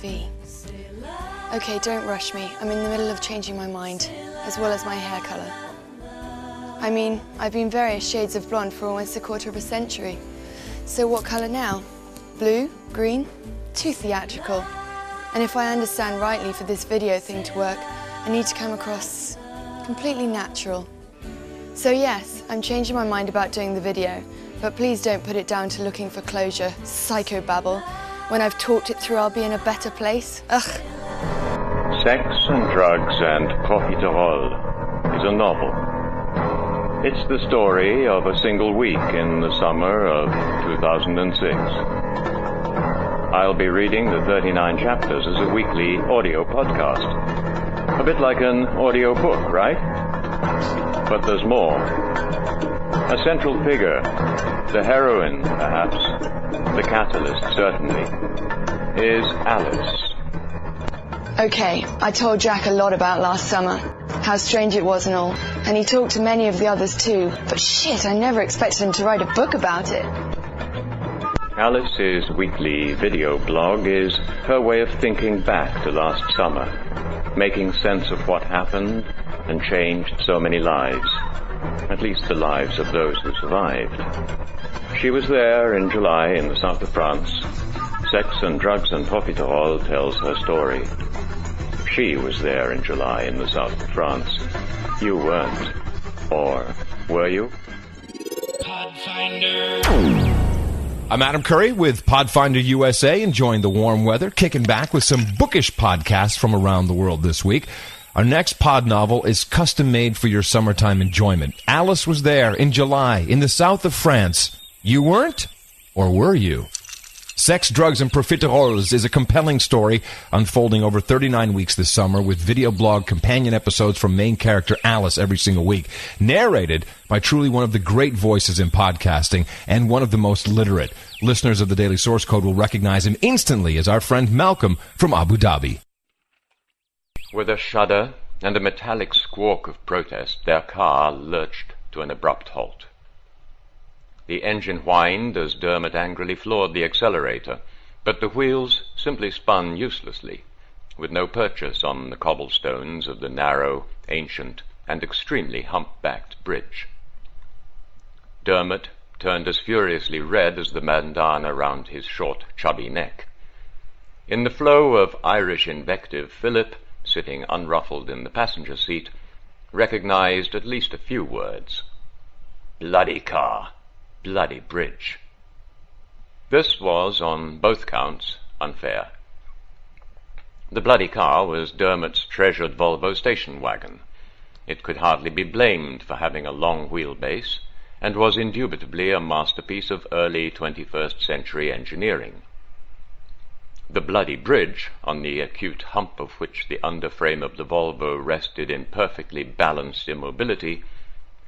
TV. Okay, don't rush me. I'm in the middle of changing my mind, as well as my hair colour. I mean, I've been various shades of blonde for almost a quarter of a century. So what colour now? Blue? Green? Too theatrical. And if I understand rightly, for this video thing to work, I need to come across completely natural. So yes, I'm changing my mind about doing the video, but please don't put it down to looking for closure, psychobabble. When I've talked it through, I'll be in a better place. Ugh. Sex and Drugs and Profiterole is a novel. It's the story of a single week in the summer of 2006. I'll be reading the 39 chapters as a weekly audio podcast. A bit like an audio book, right? But there's more. A central figure, the heroine, perhaps, the catalyst, certainly, is Alice. Okay, I told Jack a lot about last summer, how strange it was and all, and he talked to many of the others too, but shit, I never expected him to write a book about it. Alice's weekly video blog is her way of thinking back to last summer, making sense of what happened and changed so many lives, at least the lives of those who survived. She was there in July in the south of France. Sex and Drugs and Profiterole tells her story. She was there in July in the south of France. You weren't. Or were you? I'm Adam Curry with Podfinder USA, enjoying the warm weather, kicking back with some bookish podcasts from around the world this week. Our next pod novel is custom made for your summertime enjoyment. Alice was there in July in the south of France. You weren't? Or were you? Sex, Drugs, and Profiteroles is a compelling story unfolding over 39 weeks this summer with video blog companion episodes from main character Alice every single week, narrated by truly one of the great voices in podcasting and one of the most literate. Listeners of the Daily Source Code will recognize him instantly as our friend Malcolm from Abu Dhabi. With a shudder and a metallic squawk of protest, their car lurched to an abrupt halt. The engine whined as Dermot angrily floored the accelerator, but the wheels simply spun uselessly, with no purchase on the cobblestones of the narrow, ancient, and extremely hump-backed bridge. Dermot turned as furiously red as the bandana round his short, chubby neck. In the flow of Irish invective, Philip, sitting unruffled in the passenger seat, recognized at least a few words. Bloody car. Bloody bridge. This was, on both counts, unfair. The bloody car was Dermot's treasured Volvo station wagon. It could hardly be blamed for having a long wheelbase, and was indubitably a masterpiece of early 21st century engineering. The bloody bridge, on the acute hump of which the underframe of the Volvo rested in perfectly balanced immobility,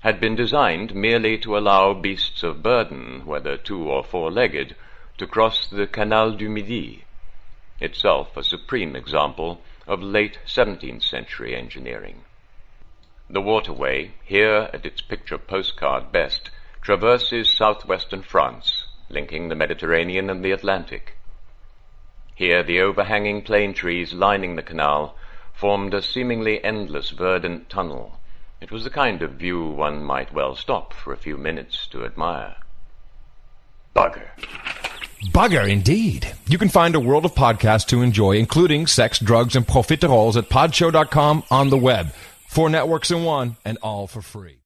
had been designed merely to allow beasts of burden, whether two or four-legged, to cross the Canal du Midi, itself a supreme example of late 17th century engineering. The waterway, here at its picture postcard best, traverses southwestern France, linking the Mediterranean and the Atlantic. Here the overhanging plane trees lining the canal formed a seemingly endless verdant tunnel. It was the kind of view one might well stop for a few minutes to admire. Bugger. Bugger, indeed. You can find a world of podcasts to enjoy, including Sex, Drugs, and Profiteroles at podshow.com on the web. 4 networks in one, and all for free.